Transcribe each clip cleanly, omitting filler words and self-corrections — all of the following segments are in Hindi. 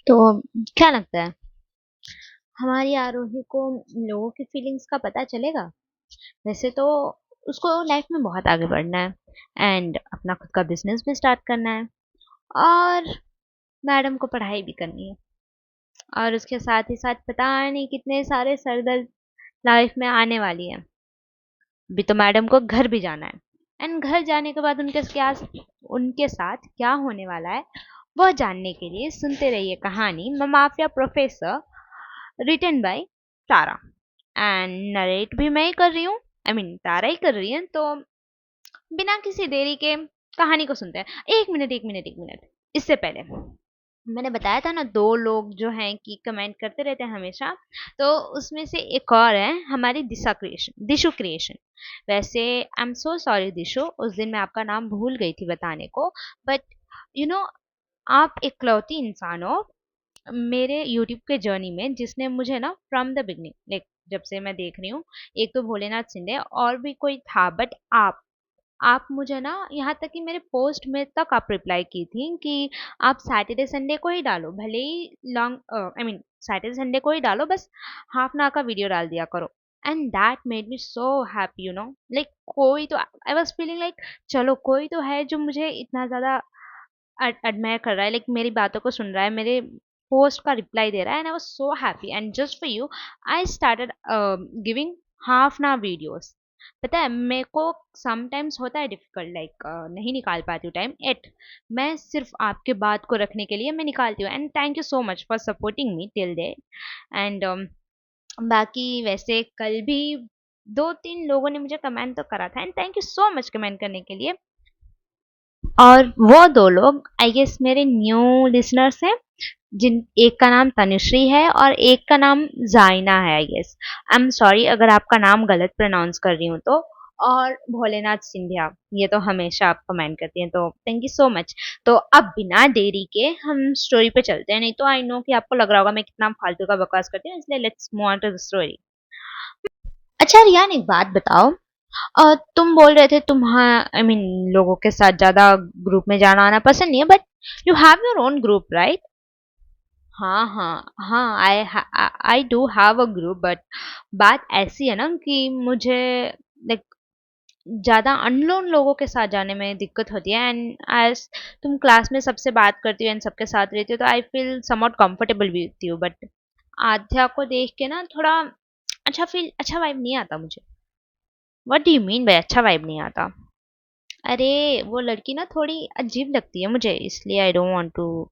तो क्या लगता है हमारी आरोही को लोगों की फीलिंग्स का पता चलेगा? वैसे तो उसको लाइफ में बहुत आगे बढ़ना है एंड अपना खुद का बिजनेस भी स्टार्ट करना है और मैडम को पढ़ाई भी करनी है और उसके साथ ही साथ पता नहीं कितने सारे सरदर्द लाइफ में आने वाली है। अभी तो मैडम को घर भी जाना है एंड घर जाने के बाद उनके साथ क्या होने वाला है वह जानने के लिए सुनते रहिए कहानी mafia professor written by Tara and narrate भी मैं ही कर रही हूँ। तारा ही कर रही है। तो बिना किसी देरी के कहानी को सुनते हैं। एक मिनट इससे पहले मैंने बताया था ना दो लोग जो हैं कि कमेंट करते रहते हैं हमेशा। तो उसमें से एक और है हमारी दिशु क्रिएशन। वैसे आई एम सो सॉरी दिशु, उस दिन मैं आपका नाम भूल गई थी बताने को। बट यू नो आप इकलौती इंसान हो मेरे यूट्यूब के जर्नी में जिसने मुझे ना फ्रॉम द बिगनिंग लाइक जब से मैं देख रही हूँ। एक तो भोलेनाथ सिंधे और भी कोई था बट आप मुझे ना यहाँ तक कि मेरे पोस्ट में तक आप रिप्लाई की थी कि आप सैटरडे संडे को ही डालो, भले ही लॉन्ग सैटरडे संडे को ही डालो, बस हाफ एन आवर का वीडियो डाल दिया करो। And that made me so happy like कोई तो आई वॉज फीलिंग लाइक चलो कोई तो है जो मुझे इतना ज़्यादा एडमायर कर रहा है, लाइक मेरी बातों को सुन रहा है, मेरे पोस्ट का रिप्लाई दे रहा है and I was so happy and just for you I started giving half ना वीडियोस। पता है मेरे को समटाइम्स होता है डिफिकल्ट लाइक नहीं निकाल पाती हूँ टाइम एट मैं सिर्फ आपके बात को रखने के लिए मैं निकालती हूँ and thank you so much for supporting me till they and बाकी वैसे कल भी दो तीन लोगों ने मुझे कमेंट तो करा था and thank you so much comment करने के लिए। और वो दो लोग आई गेस मेरे न्यू लिसनर्स हैं जिन एक का नाम तनुश्री है और एक का नाम जाइना है I guess. I am sorry अगर आपका नाम गलत प्रोनाउंस कर रही हूँ तो। और भोलेनाथ सिंधिया ये तो हमेशा आप कमेंट करती हैं तो थैंक यू सो मच। तो अब बिना देरी के हम स्टोरी पे चलते हैं, नहीं तो आई नो कि आपको लग रहा होगा मैं कितना फालतू का बकवास करती हूँ, इसलिए let's move on to the story. अच्छा रियान एक बात बताओ, तुम बोल रहे थे तुम्हारा लोगों के साथ ज्यादा ग्रुप में जाना आना पसंद नहीं है but you have your own group right? हाँ हाँ हाँ I do have a group but बात ऐसी है ना कि मुझे लाइक ज्यादा अननोन लोगों के साथ जाने में दिक्कत होती है एंड एज तुम क्लास में सबसे बात करती हो एंड सबके साथ रहती हो तो आई फील समवॉट कंफर्टेबल भी होती हूँ बट आध्या को देख के ना थोड़ा अच्छा वाइब नहीं आता मुझे। What do you mean by अच्छा वाइब नहीं आता? अरे वो लड़की ना थोड़ी अजीब लगती है मुझे इसलिए I don't want to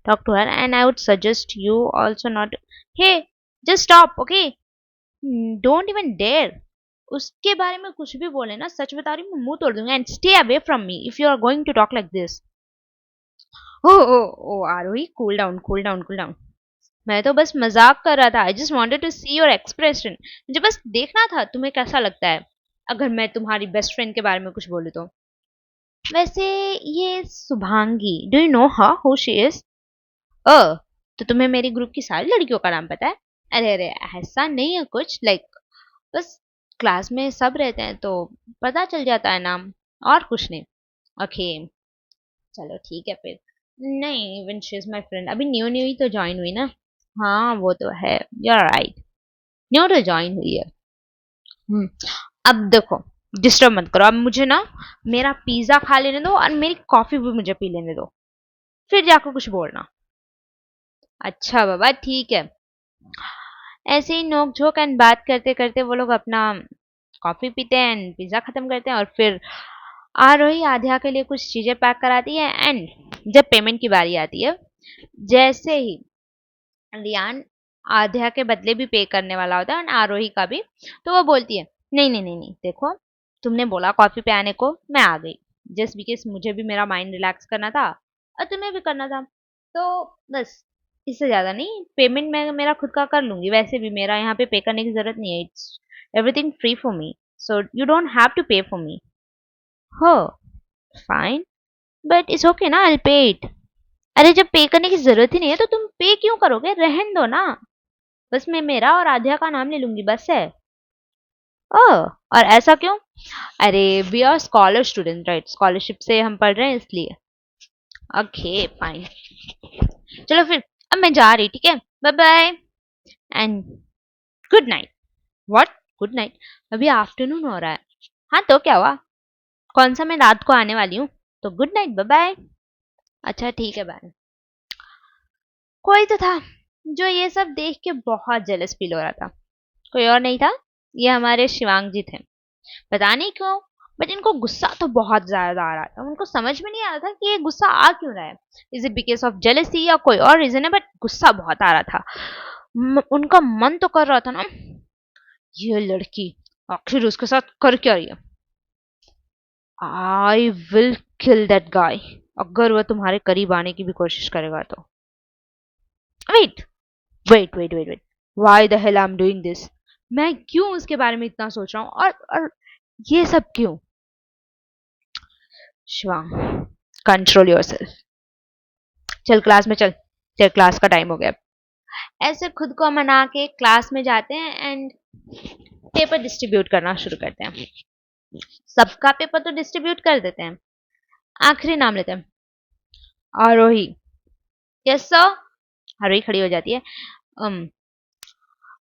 talk to her and I would suggest you also not. Hey just stop okay, don't even dare उसके बारे में कुछ भी बोले ना, सच बता रही हूँ मैं मुंह तोड़ दूंगा and stay away from me if you are going to talk like this. Oh oh oh Aarohi cool down cool down cool down. मैं तो बस मजाक कर रहा था। I just wanted to see your expression. मुझे बस देखना था तुम्हें कैसा लगता है अगर मैं तुम्हारी बेस्ट फ्रेंड के बारे में कुछ बोलूँ तो। वैसे ये Shubhangi do you know her who she is? अ तो तुम्हें मेरी ग्रुप की सारी लड़कियों का नाम पता है? अरे अरे ऐसा नहीं है कुछ लाइक बस क्लास में सब रहते हैं तो पता चल जाता है नाम और कुछ नहीं। ओके चलो ठीक है फिर। नहीं even she is my friend, अभी न्यू न्यू ही तो ज्वाइन हुई ना। हाँ वो तो है, यू आर राइट, न्यू तो ज्वाइन हुई है। हम्म, अब देखो डिस्टर्ब मत करो, अब मुझे ना मेरा पिज्जा खा लेने दो और मेरी कॉफी भी मुझे पी लेने दो, फिर जाकर कुछ बोलना। अच्छा बाबा ठीक है। ऐसे ही नोक झोंक एंड बात करते करते वो लोग अपना कॉफी पीते हैं एंड पिज्जा खत्म करते हैं और फिर आरोही आध्या के लिए कुछ चीजें पैक कराती है एंड जब पेमेंट की बारी आती है जैसे ही रियान आध्या के बदले भी पे करने वाला होता है और आरोही का भी, तो वो बोलती है नहीं देखो तुमने बोला कॉफी पे आने को मैं आ गई, जस्ट बिकॉज मुझे भी मेरा माइंड रिलैक्स करना था और तुम्हें भी करना था तो बस, इससे ज्यादा नहीं। पेमेंट मैं मेरा खुद का कर लूंगी, वैसे भी मेरा यहाँ पे पे करने की जरूरत नहीं है, it's everything free for me so you don't have to pay for me. हो फाइन बट इट्स ओके ना आई पे इट। अरे जब पे करने की जरूरत ही नहीं है तो तुम पे क्यों करोगे, रहन दो ना, बस मैं मेरा और आध्या का नाम ले लूंगी बस है। ओह और ऐसा क्यों? अरे we are scholar student right, scholarship से हम पढ़ रहे हैं इसलिए। ओके फाइन चलो फिर अब मैं जा रही, ठीक है, bye bye and good night. What good night? अभी आफ्टरनून हो रहा है। हाँ तो क्या हुआ, कौन सा मैं रात को आने वाली हूँ, तो गुड नाइट बाय बाय। अच्छा ठीक है बाय। कोई तो था जो ये सब देख के बहुत जेलस फील हो रहा था। कोई और नहीं था, ये हमारे शिवांग जी थे। पता नहीं क्यों, बट इनको गुस्सा तो बहुत ज्यादा आ रहा था। उनको समझ में नहीं आ रहा था कि ये गुस्सा आ क्यों रहा है। Is it because of jealousy या कोई और रीजन है, बट गुस्सा बहुत आ रहा था। उनका मन तो कर रहा था ना, ये लड़की आखिर उसके साथ कर क्या रही है। I will kill that guy, अगर वह तुम्हारे करीब आने की भी कोशिश करेगा तो। Wait wait wait wait wait, why the hell I am doing this? मैं क्यों उसके बारे में इतना सोच रहा हूँ, और ये सब क्यों? Shivang, control yourself. चल क्लास में चल, चल क्लास का टाइम हो गया। ऐसे खुद को मना के क्लास में जाते हैं एंड पेपर डिस्ट्रीब्यूट करना शुरू करते हैं। सबका पेपर तो डिस्ट्रीब्यूट कर देते हैं। आखिरी नाम लेते हैं, आरोही। Yes sir. आरोही खड़ी हो जाती है।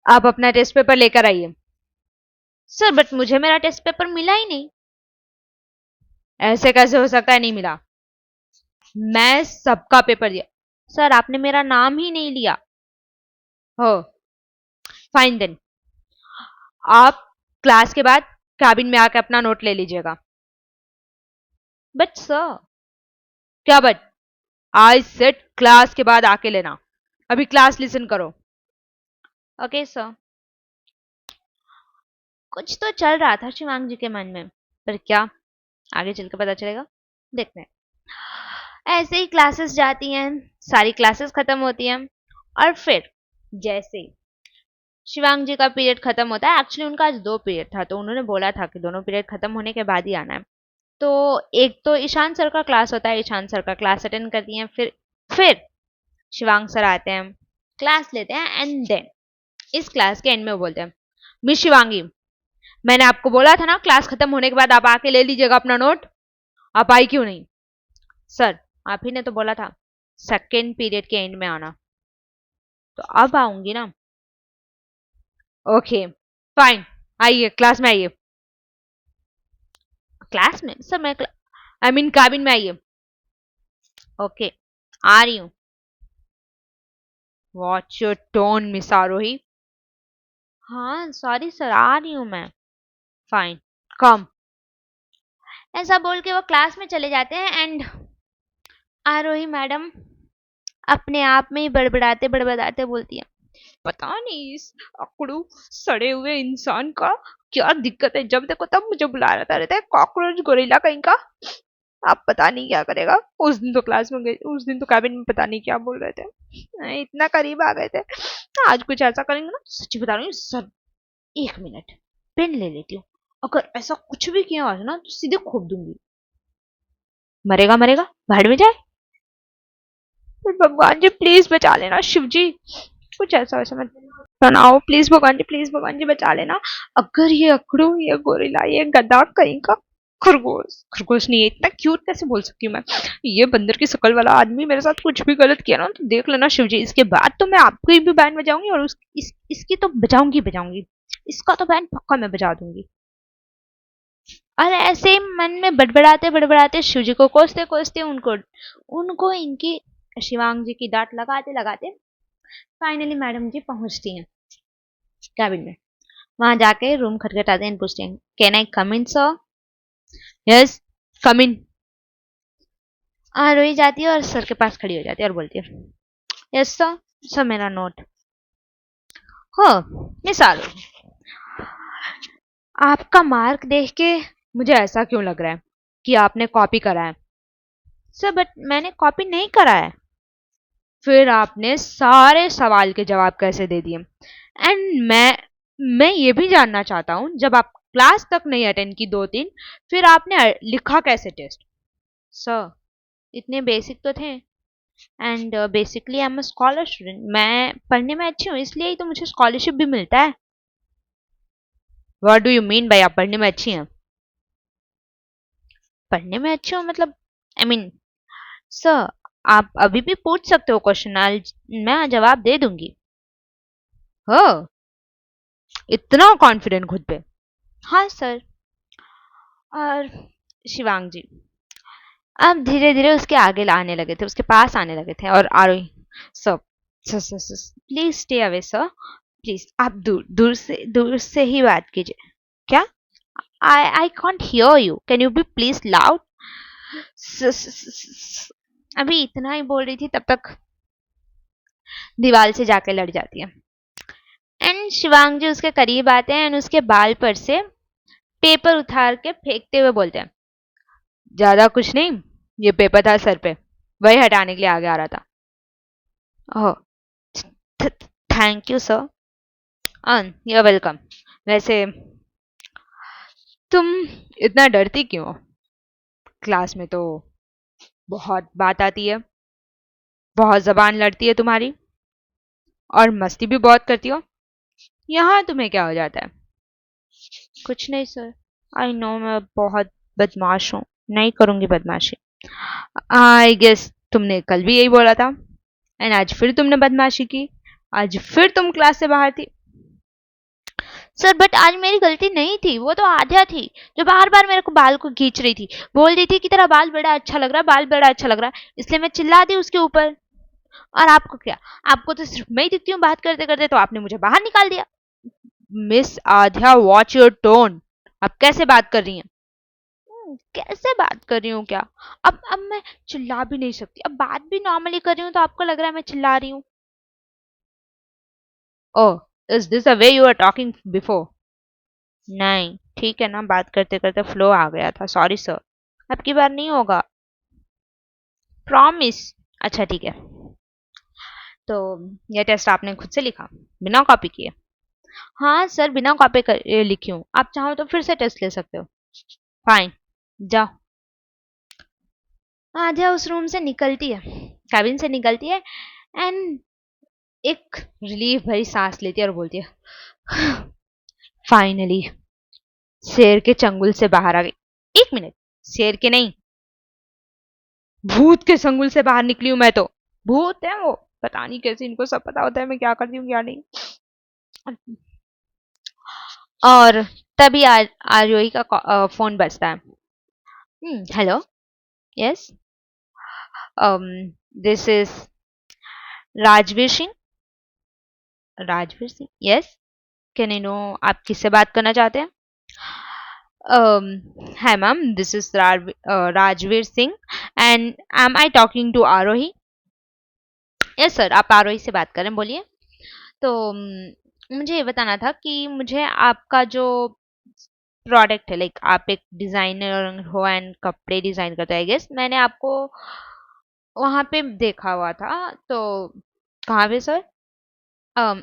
आप अपना टेस्ट पेपर लेकर आइए। सर बट मुझे मेरा टेस्ट पेपर मिला ही नहीं। ऐसे कैसे हो सकता है नहीं मिला? मैं सबका पेपर दिया। सर आपने मेरा नाम ही नहीं लिया। हो, फाइन देन, आप क्लास के बाद कैबिन में आकर अपना नोट ले लीजिएगा। But sir. क्या बट? आई सेड क्लास के बाद आके लेना। अभी क्लास लिसन करो। Okay sir. कुछ तो चल रहा था शिवांग जी के मन में, पर क्या, आगे चल के पता चलेगा, देखते हैं। ऐसे ही क्लासेस जाती हैं, सारी क्लासेस खत्म होती हैं, और फिर जैसे शिवांग जी का पीरियड खत्म होता है, एक्चुअली उनका आज 2 पीरियड था, तो उन्होंने बोला था कि दोनों पीरियड खत्म होने के बाद ही आना है। तो एक तो ईशान सर का क्लास होता है, ईशान सर का क्लास अटेंड करती हैं। फिर शिवांग सर आते हैं, क्लास लेते हैं, एंड देन इस क्लास के एंड में वो बोलते हैं, मिस शिवांगी, मैंने आपको बोला था ना क्लास खत्म होने के बाद आप आके ले लीजिएगा अपना नोट, आप आई क्यों नहीं? सर आप ही ने तो बोला था सेकेंड पीरियड के एंड में आना, तो अब आऊंगी ना। ओके फाइन, आइए क्लास में आइए। क्लास में सर, मैं आई मीन कैबिन में आइए। ओके आ रही हूँ। वॉच योर टोन मिस आरोही। हाँ सॉरी सर, आ रही हूँ मैं। फाइन, कम। ऐसा बोल के वो क्लास में चले जाते हैं एंड आरोही मैडम अपने आप में ही बड़बड़ाते बड़बड़ाते बोलती है, पता नहीं इस अकड़ू सड़े हुए इंसान का क्या दिक्कत है, जब देखो तब मुझे बुला रहता है, कॉकरोच गोरिल्ला कहीं का। आप पता नहीं क्या करेगा। उस दिन तो क्लास में गए, उस दिन तो कैबिन में पता नहीं क्या बोल रहे थे, इतना करीब आ गए थे। आज कुछ ऐसा करेंगे ना, सच्ची बता रही हूँ सर। 1 मिनट, पेन ले लेती हूँ, अगर ऐसा कुछ भी किया आज ना तो सीधे खोप दूंगी। मरेगा मरेगा, भाड़ में जाए। भगवान जी प्लीज बचा लेना, शिव जी कुछ ऐसा वैसा मत बनाओ प्लीज, भगवान जी बचा लेना। अगर ये अकड़ू, ये गोरिल्ला, ये गधा कहीं का, खरगोश, खरगोश नहीं है, इतना क्यूट कैसे बोल सकती हूँ मैं, ये बंदर की शकल वाला आदमी मेरे साथ कुछ भी गलत किया ना तो देख लेना शिव जी, इसके बाद तो मैं आपकी भी बैंड बजाऊंगी और इसकी तो बजाऊंगी बजाऊंगी, इसका तो बैंड पक्का मैं बजा दूंगी। और ऐसे ही मन में बड़बड़ाते बड़बड़ाते शिव जी को कोसते कोसते उनको उनको इनकी शिवांग जी की डांट लगाते लगाते फाइनली मैडम जी पहुंचती हैं कैबिन में। वहां जाके रूम खटखटाते हैं, पूछते हैं, can I come in sir? Yes come in. रोई जाती है और सर के पास खड़ी हो जाती है और बोलती है, यस सर, सर मेरा नोट। हो मिस आलो, आपका मार्क देख के मुझे ऐसा क्यों लग रहा है कि आपने कॉपी करा है? सर बट मैंने कॉपी नहीं करा है। फिर आपने सारे सवाल के जवाब कैसे दे दिए? एंड मैं ये भी जानना चाहता हूँ, जब आप क्लास तक नहीं अटेंड की 2 दिन, फिर आपने लिखा कैसे टेस्ट? सर इतने बेसिक तो थे, and basically I am a scholar student, मैं पढ़ने में अच्छी हूँ इसलिए ही तो मुझे स्कॉलरशिप भी मिलता है। What do you mean by आप पढ़ने में अच्छी हैं? पढ़ने में अच्छी हूँ मतलब, आई मीन सर आप अभी भी पूछ सकते हो क्वेश्चन, मैं जवाब दे दूंगी। हो, इतना कॉन्फिडेंट खुद पे? हाँ सर। और शिवांग जी अब धीरे धीरे उसके आगे आने लगे थे, उसके पास आने लगे थे, और Aarohi, sir sir sir please stay away sir, please आप दूर से ही बात कीजिए। क्या? I can't hear you, can you be please loud? अभी इतना ही बोल रही थी, तब तक दीवार से जाके लड़ जाती है। एंड शिवांग जी उसके करीब आते हैं एंड उसके बाल पर से पेपर उतार के फेंकते हुए बोलते हैं, ज्यादा कुछ नहीं, ये पेपर था सर पे, वही हटाने के लिए आगे आ रहा था। Oh, thank you sir, you are welcome. वैसे तुम इतना डरती क्यों हो? क्लास में तो बहुत बात आती है, बहुत जबान लड़ती है तुम्हारी, और मस्ती भी बहुत करती हो। यहाँ तुम्हें क्या हो जाता है? कुछ नहीं सर, आई नो मैं बहुत बदमाश हूँ, नहीं करूंगी बदमाशी। आई गेस तुमने कल भी यही बोला था, एंड आज फिर तुमने बदमाशी की, आज फिर तुम क्लास से बाहर थी। सर बट आज मेरी गलती नहीं थी, वो तो आध्या थी जो बार बार मेरे को बाल को खींच रही थी, बोल रही थी कि तेरा बाल बड़ा अच्छा लग रहा है, बाल बड़ा अच्छा लग रहा है, इसलिए मैं चिल्ला दी उसके ऊपर। और आपको क्या, आपको तो सिर्फ मैं ही दिखती हूँ बात करते करते, तो आपने मुझे बाहर निकाल दिया। Miss Aadhya, watch your tone, आप कैसे बात कर रही हैं? कैसे बात कर रही हूँ क्या? अब मैं चिल्ला भी नहीं सकती, अब बात भी नॉर्मली कर रही हूँ तो आपको लग रहा है मैं चिल्ला रही हूँ? Oh, is this the way you are talking before? नहीं, ठीक है ना, बात करते करते फ्लो आ गया था, सॉरी सर, अब की बार नहीं होगा, प्रॉमिस। अच्छा ठीक है, तो ये टेस्ट आपने खुद से लिखा, बिना कॉपी किए? हाँ सर, बिना कॉपी लिखी हूँ, आप चाहो तो फिर से टेस्ट ले सकते हो। फाइन, जाओ। आध्या उस रूम से निकलती है, कैबिन से निकलती है, एंड एक रिलीफ भरी सांस लेती है और बोलती है, फाइनली शेर के चंगुल से बाहर आ गई। एक मिनट, शेर के नहीं, भूत के चंगुल से बाहर निकली हूं मैं तो। भूत है वो, पता नहीं कैसे इनको सब पता होता है मैं क्या करती हूँ क्या नहीं। और तभी आर्योही का फोन बजता है। Hello, yes, this is Rajveer Singh. Rajveer Singh, yes, can I know आप किससे बात करना चाहते हैं? Hi ma'am, this is Rajveer Singh, and am I talking to Arohi? Yes sir, आप आरोही से बात करें, बोलिए। तो मुझे ये बताना था कि मुझे आपका जो प्रोडक्ट है, लाइक आप एक डिजाइनर हो एंड कपड़े डिजाइन करते हो, आई गेस मैंने आपको वहां पे देखा हुआ था, तो कहाँ पे sir?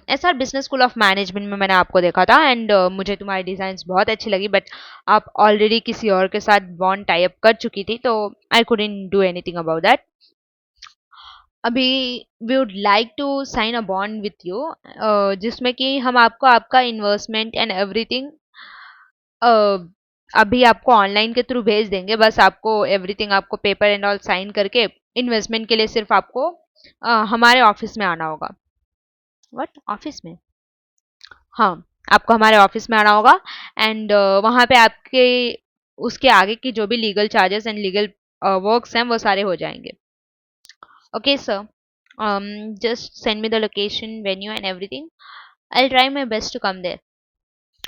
S R business school of management में मैंने आपको देखा था, एंड मुझे तुम्हारी डिजाइन बहुत अच्छी लगी, बट आप ऑलरेडी किसी और के साथ बॉन्ड टाई अप कर चुकी थी, तो I couldn't do anything about that. अभी we would like to sign a bond with you, जिसमें कि हम आपको आपका इन्वेस्टमेंट एंड एवरीथिंग अभी आपको ऑनलाइन के थ्रू भेज देंगे, बस आपको एवरीथिंग, आपको पेपर एंड ऑल साइन करके इन्वेस्टमेंट के लिए सिर्फ आपको हमारे ऑफिस में आना होगा। व्हाट, ऑफिस में? हाँ, आपको हमारे ऑफिस में आना होगा, एंड वहाँ पे आपके उसके आगे की जो भी legal charges and legal works हैं वो सारे हो जाएंगे। Okay sir, just send me the location, venue and everything. I'll try my best to come there.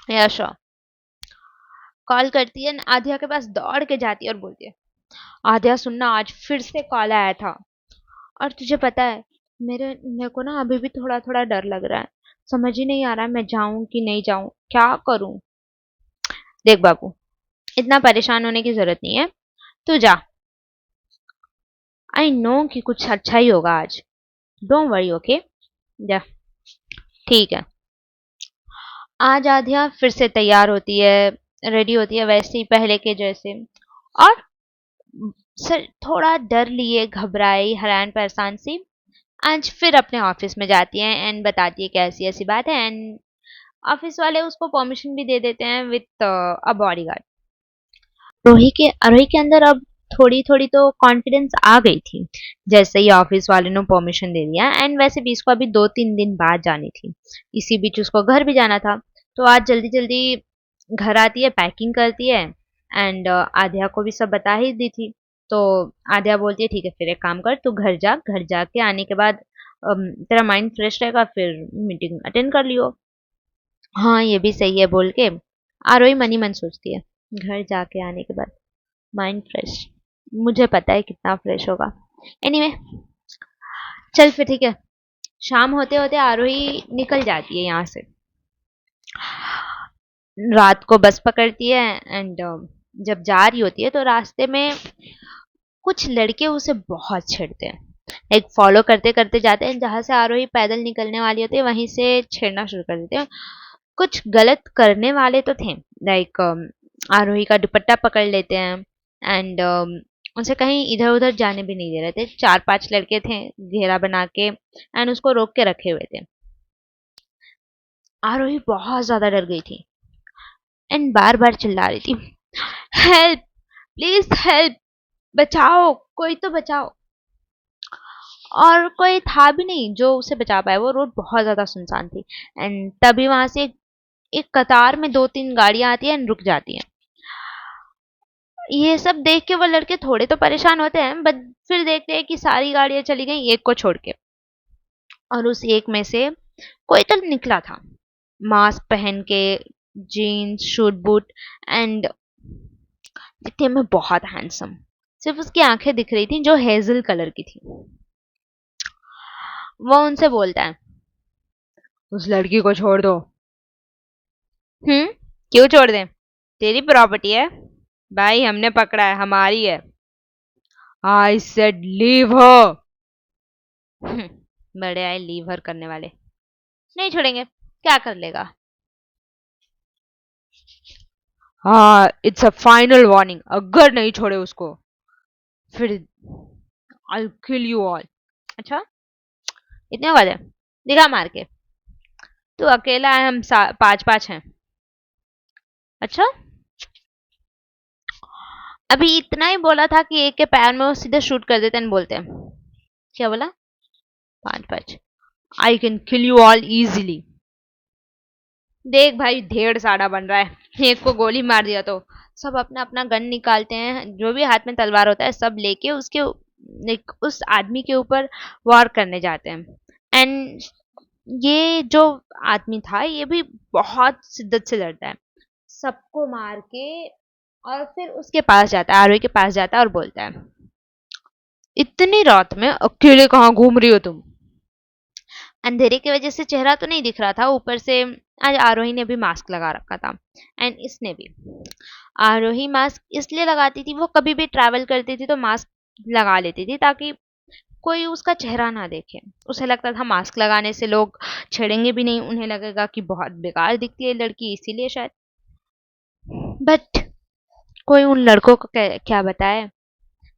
Yeah, sure. Call करती है, आध्या के पास दौड़ के जाती है और बोलती है, आध्या सुनना, आज फिर से कॉल आया था, और तुझे पता है मेरे को ना अभी भी थोड़ा थोड़ा डर लग रहा है, समझ ही नहीं आ रहा है मैं जाऊं कि नहीं जाऊं, क्या करूं? देख बाबू, इतना परेशान होने की जरूरत नहीं है, तू जा, आई नो कि कुछ अच्छा ही होगा आज, डोंट वरी, ओके, जा, ठीक है। आज आध्या फिर से तैयार होती है, रेडी होती है वैसे ही पहले के जैसे, और सर थोड़ा डर लिए, घबराई, हैरान परेशान सी आज फिर अपने ऑफिस में जाती है एंड बताती है कि ऐसी ऐसी बात है, एंड ऑफिस वाले उसको परमिशन भी दे देते हैं विथ अ बॉडीगार्ड। आरोही के अंदर अब थोड़ी थोड़ी तो कॉन्फिडेंस आ गई थी जैसे ही ऑफिस वाले ने परमिशन दे दिया। एंड वैसे भी इसको अभी 2-3 दिन बाद जानी थी, इसी बीच उसको घर भी जाना था। तो आज जल्दी जल्दी घर आती है, पैकिंग करती है। एंड आध्या को भी सब बता ही दी थी। तो आध्या बोलती है ठीक है फिर एक काम कर, तू घर जा, घर जाके आने के बाद तेरा माइंड फ्रेश रहेगा, फिर मीटिंग अटेंड कर लियो। हाँ ये भी सही है बोल के आरोही मनी मन सोचती है घर जाके आने के बाद माइंड फ्रेश, मुझे पता है कितना फ्रेश होगा। एनीवे चल फिर ठीक है। शाम होते होते आरोही निकल जाती है यहाँ से, रात को बस पकड़ती है। एंड जब जा रही होती है तो रास्ते में कुछ लड़के उसे बहुत छेड़ते हैं, एक फॉलो करते करते जाते हैं, जहां से आरोही पैदल निकलने वाली होती है वहीं से छेड़ना शुरू कर देते हैं। कुछ गलत करने वाले तो थे, लाइक आरोही का दुपट्टा पकड़ लेते हैं। एंड उसे कहीं इधर उधर जाने भी नहीं दे रहे थे। 4-5 लड़के थे घेरा बना के एंड उसको रोक के रखे हुए थे। आरोही बहुत ज्यादा डर गई थी एंड बार बार चिल्ला रही थी, हेल्प, प्लीज हेल्प, बचाओ, कोई तो बचाओ। और कोई था भी नहीं जो उसे बचा पाए, वो रोड बहुत ज्यादा सुनसान थी। एंड तभी वहां से एक कतार में 2-3 गाड़ियां आती है एंड रुक जाती हैं। ये सब देख के वो लड़के थोड़े तो परेशान होते हैं, बट फिर देखते हैं कि सारी गाड़ियां चली गई एक को छोड़ के। और उस एक में से कोई तो निकला था, मास्क पहन के, जीन्स, शूट बूट, एंड दिखने में बहुत हैंडसम। सिर्फ उसकी आंखें दिख रही थी जो हेजल कलर की थी। वो उनसे बोलता है, उस लड़की को छोड़ दो। क्यों छोड़ दें, तेरी प्रॉपर्टी है भाई, हमने पकड़ा है, हमारी है। I said leave her. बड़े आए लीव हर करने वाले, नहीं छोड़ेंगे, क्या कर लेगा। हाँ इट्स अ फाइनल वार्निंग, अगर नहीं छोड़े उसको फिर आई किल यू ऑल। अच्छा इतने वाले दिखा मार के, तू अकेला है, हम 5-5 हैं। अच्छा अभी इतना ही बोला था कि एक के पैर में वो सीधे शूट कर देते हैं, बोलते हैं क्या बोला, 5-5, I can kill you all easily. देख भाई ढेर सारा बन रहा है, एक को गोली मार दिया तो सब अपना अपना गन निकालते हैं, जो भी हाथ में तलवार होता है सब लेके उसके उस आदमी के ऊपर वार करने जाते हैं। एंड ये जो आदमी था ये भी बहुत शिद्दत से लड़ता है, सबको मार के। और फिर उसके पास जाता है, आरोही के पास जाता है और बोलता है, इतनी रात में अकेले कहाँ घूम रही हो तुम। अंधेरे की वजह से चेहरा तो नहीं दिख रहा था, ऊपर से आज आरोही ने भी मास्क लगा रखा था एंड इसने भी। आरोही मास्क इसलिए लगाती थी, वो कभी भी ट्रैवल करती थी तो मास्क लगा लेती थी ताकि कोई उसका चेहरा ना देखे। उसे लगता था मास्क लगाने से लोग छेड़ेंगे भी नहीं, उन्हें लगेगा कि बहुत बेकार दिखती है लड़की, इसीलिए शायद। बट कोई उन लड़कों को क्या बताए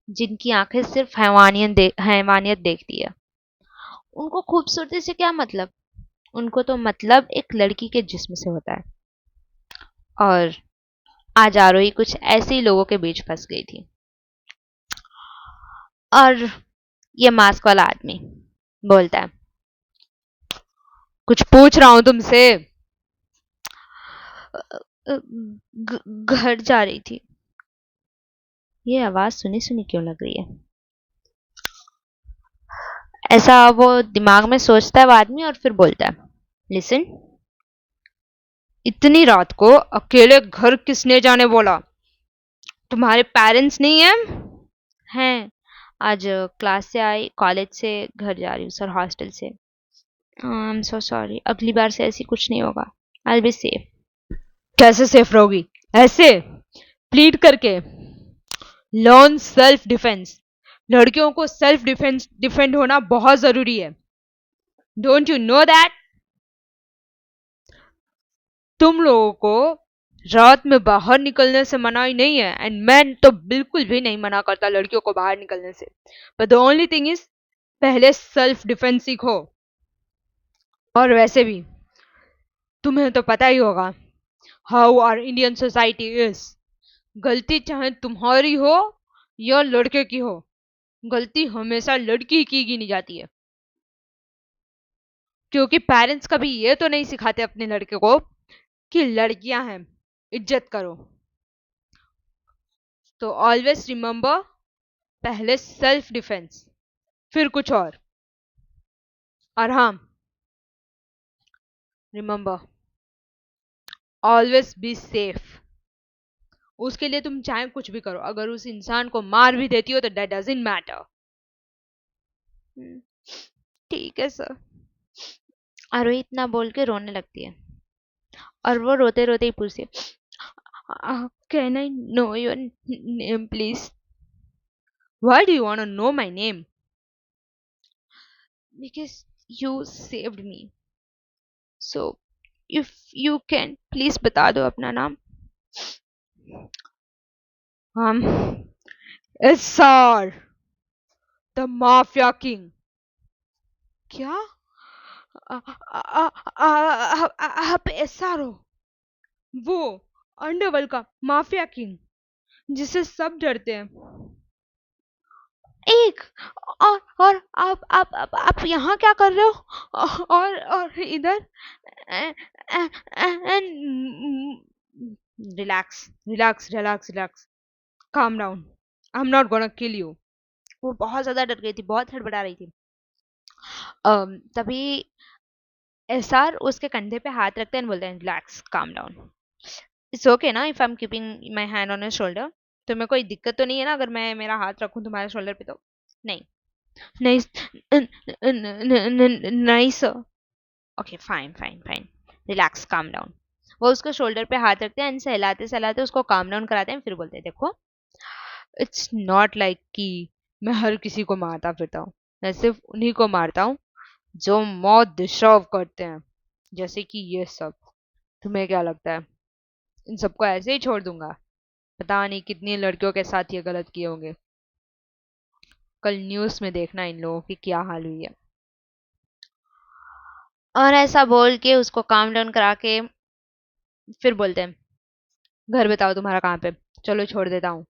जिनकी आंखें सिर्फ हैवानियत देखती है। उनको खूबसूरती से क्या मतलब, उनको तो मतलब एक लड़की के जिस्म से होता है। और आज आरोही कुछ ऐसे ही लोगों के बीच फंस गई थी। और ये मास्क वाला आदमी बोलता है, कुछ पूछ रहा हूं तुमसे। घर जा रही थी। ये आवाज सुनी सुनी क्यों लग रही है, ऐसा वो दिमाग में सोचता है वो आदमी और फिर बोलता है, लिसन, इतनी रात को अकेले घर किसने जाने बोला, तुम्हारे पेरेंट्स नहीं है? हैं, आज क्लास से आई, कॉलेज से घर जा रही हूँ सर, हॉस्टल से। आई एम सो सॉरी, अगली बार से ऐसी कुछ नहीं होगा, आई बी सेफ। कैसे सेफ रहोगी, ऐसे प्लीड करके? लर्न सेल्फ डिफेंस, लड़कियों को सेल्फ डिफेंड होना बहुत जरूरी है, डोंट यू नो दैट? तुम लोगों को रात में बाहर निकलने से मनाही नहीं है, एंड मैं तो बिल्कुल भी नहीं मना करता लड़कियों को बाहर निकलने से, but the only thing is पहले सेल्फ डिफेंस सीखो। और वैसे भी तुम्हें तो पता ही होगा how our Indian society is, गलती चाहे तुम्हारी हो या लड़के की हो, गलती हमेशा लड़की की नहीं जाती है। क्योंकि पेरेंट्स कभी ये तो नहीं सिखाते अपने लड़के को कि लड़कियां हैं, इज्जत करो। तो ऑलवेज रिमेंबर, पहले सेल्फ डिफेंस, फिर कुछ और हाँ, रिमेंबर, ऑलवेज बी सेफ। उसके लिए तुम चाहे कुछ भी करो, अगर उस इंसान को मार भी देती हो तो दैट डजंट मैटर। ठीक है सर। आरोही इतना बोल के रोने लगती है और वो रोते रोते ही पूछती है, can I know your name please? Why do you want to know my name? Because you saved me, so if you can please बता दो अपना नाम। Um, SR, the Mafia King. क्या? आप SR हो? वो अंडरवर्ल्ड का माफिया किंग, जिससे सब डरते हैं। एक और आप यहाँ क्या कर रहे हो? और इधर? Relax relax relax relax, calm down, I am not gonna kill you. वो बहुत ज्यादा डर गई थी, बहुत हड़बड़ा रही थी। तभी एसआर उसके कंधे पे हाथ रखते हैं बोलते हैं, relax, calm down, it's okay ना if I am keeping my hand on your shoulder? तुम्हें कोई दिक्कत तो नहीं है ना अगर मैं मेरा हाथ रखूं तुम्हारे शोल्डर पे तो? नहीं, नहीं, नहीं sir. Okay, fine fine fine, relax, calm down. वो उसको शोल्डर पे हाथ रखते हैं एंड सहलाते सहलाते उसको काम डाउन कराते हैं, फिर बोलते हैं, देखो, इट्स नॉट लाइक कि मैं हर किसी को मारता फिरता हूँ, मैं सिर्फ उन्हीं को मारता हूँ जो मौत डिशर्व करते हैं, जैसे कि ये सब। तुम्हें क्या लगता है इन सबको ऐसे ही छोड़ दूंगा? पता नहीं कितनी लड़कियों के साथ ये गलत किए होंगे। कल न्यूज़ में देखना इन लोगों की क्या हाल हुई है। और ऐसा बोल के उसको काम डाउन करा के फिर बोलते हैं, घर बताओ तुम्हारा कहाँ पे, चलो छोड़ देता हूँ।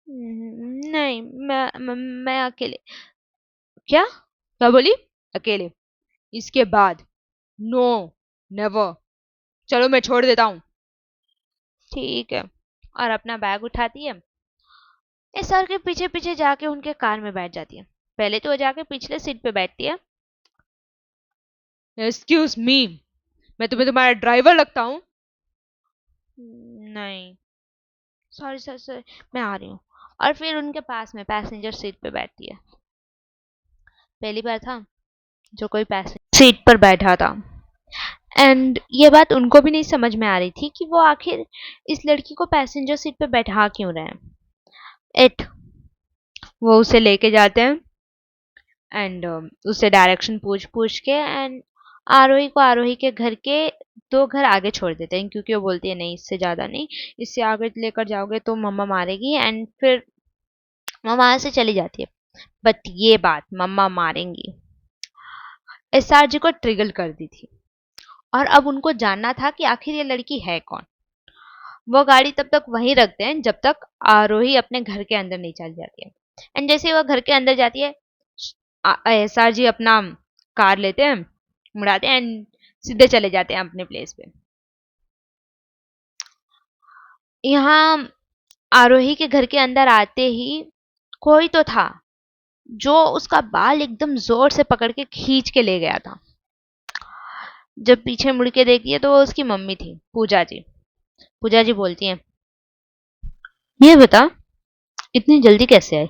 नहीं, मैं अकेले। क्या क्या बोली? अकेले? इसके बाद नो, नेवर। चलो मैं छोड़ देता हूँ। ठीक है। और अपना बैग उठाती है, एसआर के पीछे पीछे जाके उनके कार में बैठ जाती है। पहले तो वो जाके पिछले सीट पे बैठती है। एक्सक्यूज मी, मैं तुम्हें तुम्हारा ड्राइवर लगता हूँ? नहीं, सॉरी सर सर, मैं आ रही हूँ। और फिर उनके पास में पैसेंजर सीट पे बैठती है। पहली बार था जो कोई पैसेंजर सीट पर बैठा था, एंड ये बात उनको भी नहीं समझ में आ रही थी कि वो आखिर इस लड़की को पैसेंजर सीट पे बैठा क्यों रहे हैं। एट वो उसे लेके जाते हैं एंड उससे डायरेक्शन पूछ पूछ के एंड आरोही को आरोही के घर के 2 घर आगे छोड़ देते हैं, क्योंकि वो बोलती है नहीं, इससे ज़्यादा नहीं, इससे आगे लेकर जाओगे तो मम्मा मारेगी, एंड फिर मम्मा वहाँ से चली जाती है। बट ये बात मम्मा मारेंगी एसआर जी को ट्रिगर कर दी थी, और अब उनको जानना था कि आखिर ये लड़की है कौन। वो गाड़ी तब तक वहीं रखते हैं जब तक आरोही अपने घर के अंदर नहीं चली जाती है। एंड जैसे ही वो घर के अंदर जाती है, एसआर जी अपना कार लेते हैं, मुड़ाते हैं एंड सीधे चले जाते हैं अपने प्लेस पे। यहाँ आरोही के घर के अंदर आते ही कोई तो था जो उसका बाल एकदम जोर से पकड़ के खींच के ले गया था। जब पीछे मुड़ के देखी है तो वो उसकी मम्मी थी, पूजा जी। पूजा जी बोलती हैं, ये बता, इतनी जल्दी कैसे आई?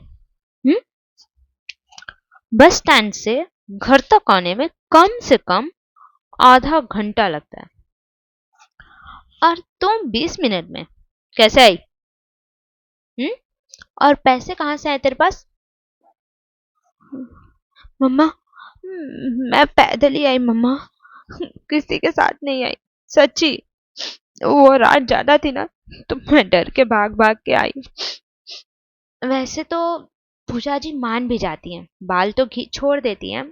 हम्म? बस स्टैंड से घर तक आने में कम से कम आधा घंटा लगता है, और तुम 20 मिनट में कैसे आई? हम्म? और पैसे कहाँ से आए तेरे पास? मम्मा, मैं पैदल ही आई मम्मा, किसी के साथ नहीं आई, सच्ची। वो रात ज्यादा थी ना, तो मैं डर के भाग भाग के आई। वैसे तो पूजा जी मान भी जाती हैं, बाल तो छोड़ देती हैं,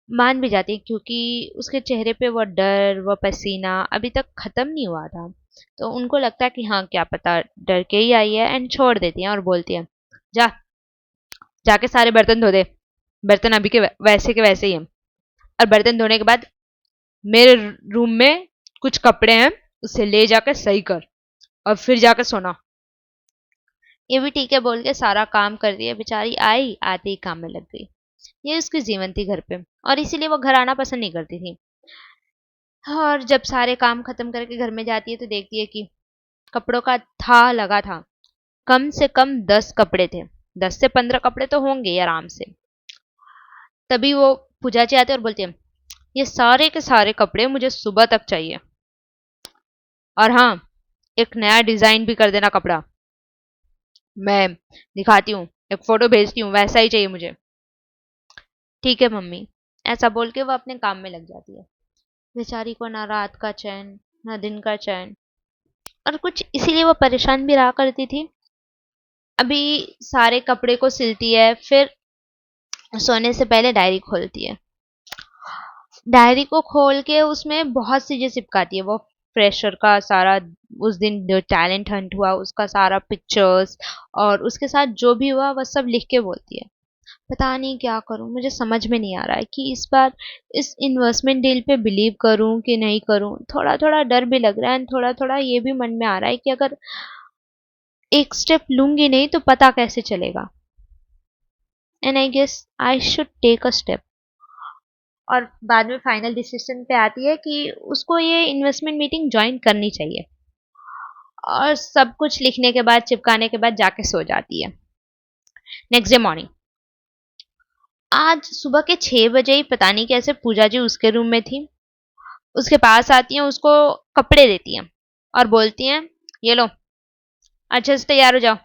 मान भी जाती हैं, क्योंकि उसके चेहरे पे वो डर, वो पसीना अभी तक खत्म नहीं हुआ था। तो उनको लगता है कि हाँ, क्या पता डर के ही आई है, एंड छोड़ देती हैं और बोलती हैं, जा, जाके सारे बर्तन धो दे। बर्तन अभी के वैसे ही हैं। और बर्तन धोने के बाद मेरे रूम में कुछ कपड़े हैं, उसे ले जाकर सही कर और फिर जाकर सोना। ये भी ठीक है बोल के सारा काम कर दिया। बेचारी आई, आते ही काम में लग गई। ये उसकी जीवन थी घर पे, और इसीलिए वो घर आना पसंद नहीं करती थी। और जब सारे काम खत्म करके घर में जाती है तो देखती है कि कपड़ों का था लगा था। कम से कम 10 कपड़े थे। 10 से 15 कपड़े तो होंगे ही आराम से। तभी वो पूजा जी आते और बोलती है, ये सारे के सारे कपड़े मुझे सुबह तक चाहिए। और हाँ, एक नया डिजाइन भी कर देना कपड़ा। मैं दिखाती हूँ, एक फोटो भेजती हूँ, वैसा ही चाहिए मुझे। ठीक है मम्मी। ऐसा बोल के वो अपने काम में लग जाती है। बेचारी को ना रात का चैन, ना दिन का चैन। और कुछ इसीलिए वो परेशान भी रहा करती थी। अभी सारे कपड़े को सिलती है, फिर सोने से पहले डायरी खोलती है। डायरी को खोल के उसमें बहुत सी चीजें चिपकाती है। वो फ्रेशर का सारा, उस दिन जो टैलेंट हंट हुआ उसका सारा पिक्चर्स, और उसके साथ जो भी हुआ वह सब लिख के बोलती है। पता नहीं क्या करूं, मुझे समझ में नहीं आ रहा है कि इस बार इस इन्वेस्टमेंट डील पे बिलीव करूं कि नहीं करूं। थोड़ा थोड़ा डर भी लग रहा है, थोड़ा थोड़ा ये भी मन में आ रहा है कि अगर एक स्टेप लूंगी नहीं तो पता कैसे चलेगा। And I guess I should take a step. और बाद में फाइनल डिसीजन पे आती है कि उसको ये इन्वेस्टमेंट मीटिंग ज्वाइन करनी चाहिए। और सब कुछ लिखने के बाद, चिपकाने के बाद जाके सो जाती है। नेक्स्ट डे मॉर्निंग, आज सुबह के 6 बजे ही पता नहीं कैसे पूजा जी उसके रूम में थी। उसके पास आती हैं, उसको कपड़े देती हैं और बोलती हैं, ये लो, अच्छे से तैयार हो जाओ।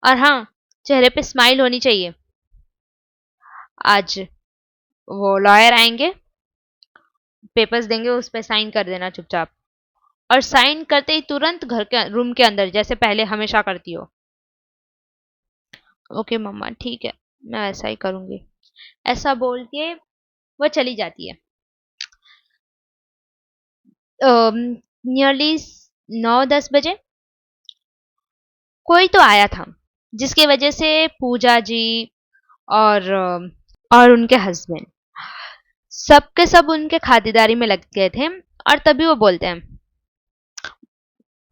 और हाँ, चेहरे पे स्माइल होनी चाहिए। आज वो लॉयर आएंगे, पेपर्स देंगे, उस पर साइन कर देना चुपचाप। और साइन करते ही तुरंत घर के रूम के अंदर, जैसे पहले हमेशा करती हो। ओके मम्मा, ठीक है, मैं ऐसा ही करूंगी। ऐसा बोल के वो चली जाती है। नियरली 9-10 बजे कोई तो आया था, जिसकी वजह से पूजा जी और उनके हस्बैंड सब के सब उनके खातिरदारी में लग गए थे। और तभी वो बोलते हैं,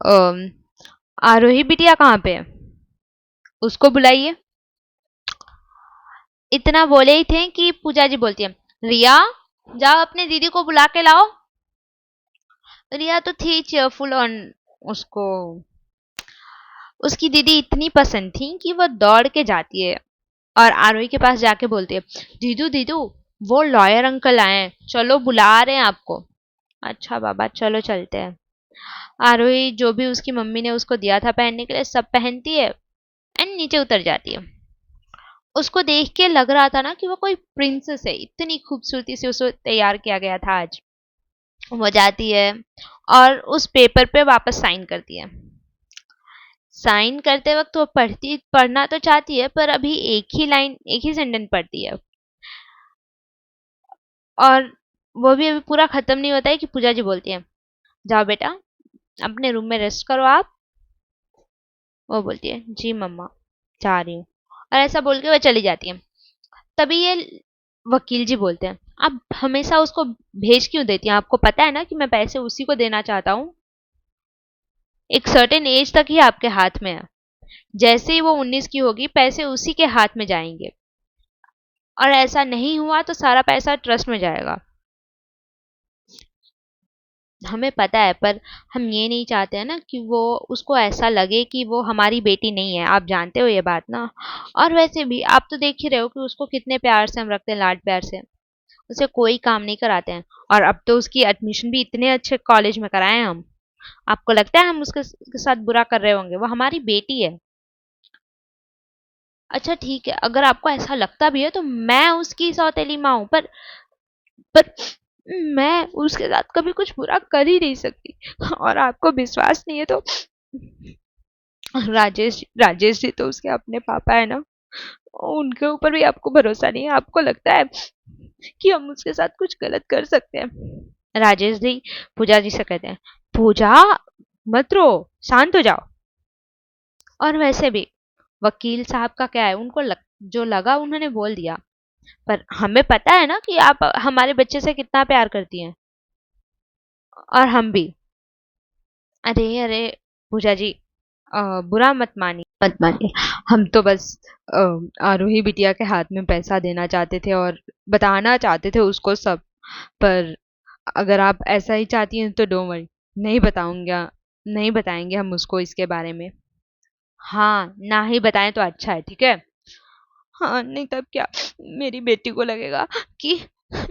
"अम, आरोही बिटिया कहाँ पे है, उसको बुलाइए।" इतना बोले ही थे कि पूजा जी बोलती है, रिया, जाओ अपने दीदी को बुला के लाओ। रिया तो थी चेयरफुल, और उसको उसकी दीदी इतनी पसंद थी कि वो दौड़ के जाती है और आरोही के पास जाके बोलती है, दीदू दीदू, वो लॉयर अंकल आए हैं, चलो बुला रहे हैं आपको। अच्छा बाबा, चलो चलते हैं। आरोही जो भी उसकी मम्मी ने उसको दिया था पहनने के लिए सब पहनती है एंड नीचे उतर जाती है। उसको देख के लग रहा था ना कि वो कोई प्रिंसेस है, इतनी खूबसूरती से उसको तैयार किया गया था आज। वो जाती है और उस पेपर पे वापस साइन करती है। साइन करते वक्त वो पढ़ना तो चाहती है, पर अभी एक ही लाइन, एक ही सेंटेंस पढ़ती है। और वो भी अभी पूरा खत्म नहीं होता है कि पूजा जी बोलती है, जाओ बेटा, अपने रूम में रेस्ट करो आप। वो बोलती है, जी मम्मा, जा रही हूँ। और ऐसा बोल के वो चली जाती है। तभी ये वकील जी बोलते हैं, आप हमेशा उसको भेज क्यों देती हैं, आपको पता है ना कि मैं पैसे उसी को देना चाहता हूँ। एक सर्टेन एज तक ही आपके हाथ में है, जैसे ही वो 19 की होगी पैसे उसी के हाथ में जाएंगे। और ऐसा नहीं हुआ तो सारा पैसा ट्रस्ट में जाएगा। हमें पता है, पर हम ये नहीं चाहते हैं ना कि वो, उसको ऐसा लगे कि वो हमारी बेटी नहीं है। आप जानते हो ये बात ना। और वैसे भी आप तो देख ही रहे हो कि उसको कितने प्यार से हम रखते हैं, लाड प्यार से। उसे कोई काम नहीं कराते हैं। और अब तो उसकी एडमिशन भी इतने अच्छे कॉलेज में कराए हैं हम। आपको लगता है हम उसके साथ बुरा कर रहे होंगे? वो हमारी बेटी है। अच्छा ठीक है, अगर आपको ऐसा लगता भी है तो मैं उसकी सौतेली माँ हूं, पर मैं उसके साथ कभी कुछ बुरा कर ही नहीं सकती। और आपको विश्वास नहीं है तो राजेश जी तो उसके अपने पापा है ना, उनके ऊपर भी आपको भरोसा नहीं है? आपको लगता है कि हम उसके साथ कुछ गलत कर सकते हैं? राजेश जी पूजा जी से कहते हैं, पूजा, मत रो, शांत हो जाओ। और वैसे भी वकील साहब का क्या है, उनको जो लगा उन्होंने बोल दिया। पर हमें पता है ना कि आप हमारे बच्चे से कितना प्यार करती हैं, और हम भी। अरे अरे पूजा जी, बुरा मत मानिए। हम तो बस अ, आरोही बिटिया के हाथ में पैसा देना चाहते थे और बताना चाहते थे उसको सब। पर अगर आप ऐसा ही चाहती हैं तो डोंट वरी, नहीं बताऊंगा, नहीं बताएंगे हम उसको इसके बारे में। हाँ, ना ही बताएं तो अच्छा है, ठीक है। हाँ, नहीं तब क्या, मेरी बेटी को लगेगा कि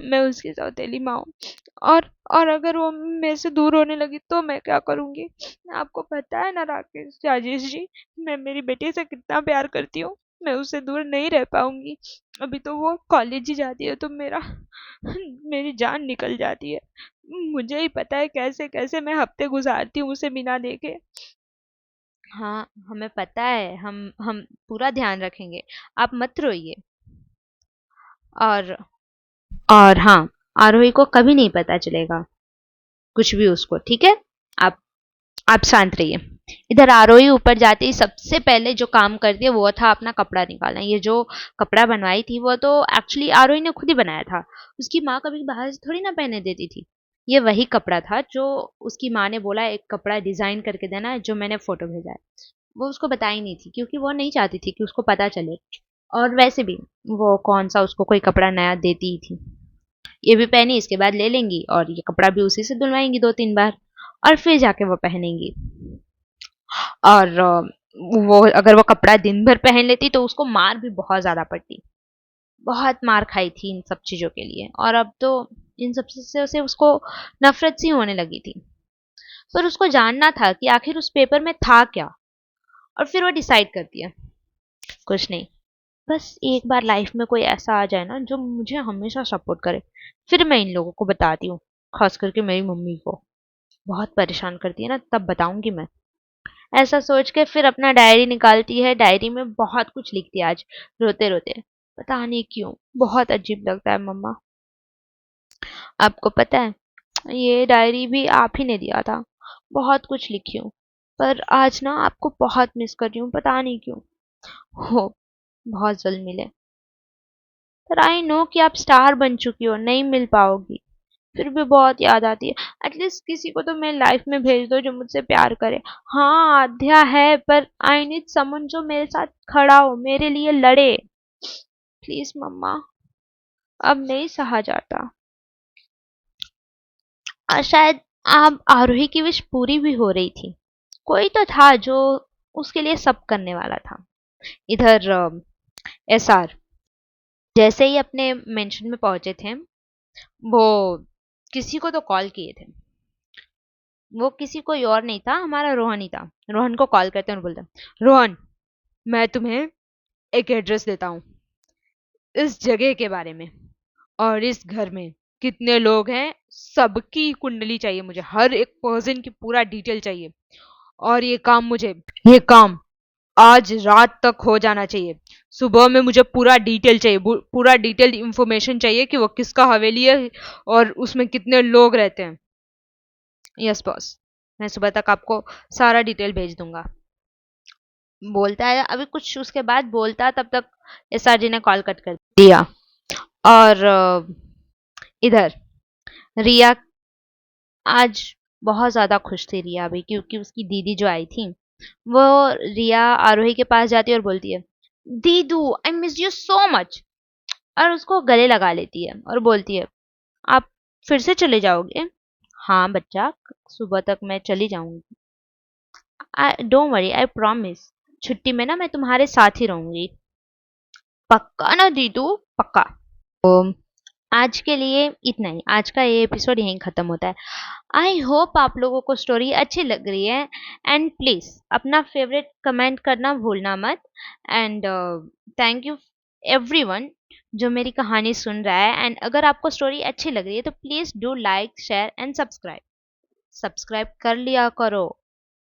मैं उसकी सौतेली माँ हूँ। और अगर वो मेरे से दूर होने लगी तो मैं क्या करूँगी? आपको पता है ना राजेश जी, मैं मेरी बेटी से कितना प्यार करती हूँ। मैं उससे दूर नहीं रह पाऊंगी। अभी तो वो कॉलेज ही जाती है तो मेरी जान निकल जाती है। मुझे ही पता है कैसे कैसे मैं हफ्ते गुजारती हूँ उसे बिना देखे। हाँ, हमें पता है, हम पूरा ध्यान रखेंगे, आप मत रोइए। और और हाँ, आरोही को कभी नहीं पता चलेगा कुछ भी उसको, ठीक है। आप आप शांत रहिए। इधर आरोही ऊपर जाते ही सबसे पहले जो काम करती है वो था अपना कपड़ा निकालना। ये जो कपड़ा बनवाई थी वो तो एक्चुअली आरोही ने खुद ही बनाया था। उसकी माँ कभी बाहर से थोड़ी ना पहने देती थी। ये वही कपड़ा था जो उसकी माँ ने बोला एक कपड़ा डिजाइन करके देना है, जो मैंने फोटो भेजा है। वो उसको बताई नहीं थी क्योंकि वो नहीं चाहती थी कि उसको पता चले। और वैसे भी वो कौन सा उसको कोई कपड़ा नया देती ही थी। ये भी पहनी, इसके बाद ले लेंगी और ये कपड़ा भी उसी से धुलवाएंगी 2-3 बार, और फिर जाके वो पहनेंगी। और वो अगर वो कपड़ा दिन भर पहन लेती तो उसको मार भी बहुत ज्यादा पड़ती। बहुत मार खाई थी इन सब चीजों के लिए, और अब तो इन सब चीजों से उसको नफरत सी होने लगी थी। पर उसको जानना था कि आखिर उस पेपर में था क्या, और फिर वो डिसाइड करती है। कुछ नहीं, बस एक बार लाइफ में कोई ऐसा आ जाए ना जो मुझे हमेशा सपोर्ट करे, फिर मैं इन लोगों को बताती हूँ। खास करके मेरी मम्मी को बहुत परेशान करती है ना, तब बताऊंगी मैं। ऐसा सोच के फिर अपना डायरी निकालती है। डायरी में बहुत कुछ लिखती है आज, रोते रोते। पता नहीं क्यों बहुत अजीब लगता है मम्मा। आपको पता है, ये डायरी भी आप ही ने दिया था। बहुत कुछ लिखी हूँ, पर आज ना आपको बहुत मिस कर रही हूँ, पता नहीं क्यों। हो, बहुत जल्द मिले। पर आई नो कि आप स्टार बन चुकी हो, नहीं मिल पाओगी। फिर भी बहुत याद आती है। एटलीस्ट किसी को तो मेरी लाइफ में भेज दो जो मुझसे प्यार करे। हाँ, आध्या है, पर आई नीड समन जो मेरे साथ खड़ा हो, मेरे लिए लड़े। प्लीज मम्मा, अब नहीं सहा जाता। शायद आप आरोही की विश पूरी भी हो रही थी। कोई तो था जो उसके लिए सब करने वाला था। इधर एसआर जैसे ही अपने मेंशन में पहुंचे थे, वो किसी को तो कॉल किए थे। वो किसी कोई और नहीं था, हमारा रोहन ही था। रोहन को कॉल करते हैं और बोलते हैं, रोहन, मैं तुम्हें एक एड्रेस देता हूँ इस जगह के बारे में, और इस घर में कितने लोग हैं सबकी कुंडली चाहिए मुझे, हर एक पर्सन की पूरा डिटेल चाहिए। और ये काम आज रात तक हो जाना चाहिए। सुबह में मुझे पूरा डिटेल चाहिए, पूरा डिटेल्ड इंफॉर्मेशन चाहिए कि वो किसका हवेली है और उसमें कितने लोग रहते हैं। यस बॉस, मैं सुबह तक आपको सारा डिटेल भेज दूंगा। बोलता है अभी कुछ, उसके बाद बोलता तब तक एसआर जी ने कॉल कट कर दिया। और इधर रिया आज बहुत ज्यादा खुश थी रिया भी, क्योंकि उसकी दीदी जो आई थी, वो रिया आरोही के पास जाती है और बोलती है, दीदू I miss you so much. और उसको गले लगा लेती है और बोलती है, आप फिर से चले जाओगे? हाँ बच्चा, सुबह तक मैं चली जाऊंगी। I don't worry, I promise. छुट्टी में ना मैं तुम्हारे साथ ही रहूंगी। पक्का ना दीदू? पक्का। तो आज के लिए इतना ही, आज का ये एपिसोड यहीं खत्म होता है। आई होप आप लोगों को स्टोरी अच्छी लग रही है। एंड प्लीज अपना फेवरेट कमेंट करना भूलना मत। एंड थैंक यू एवरीवन जो मेरी कहानी सुन रहा है। एंड अगर आपको स्टोरी अच्छी लग रही है तो please do like share and subscribe. Subscribe कर लिया करो।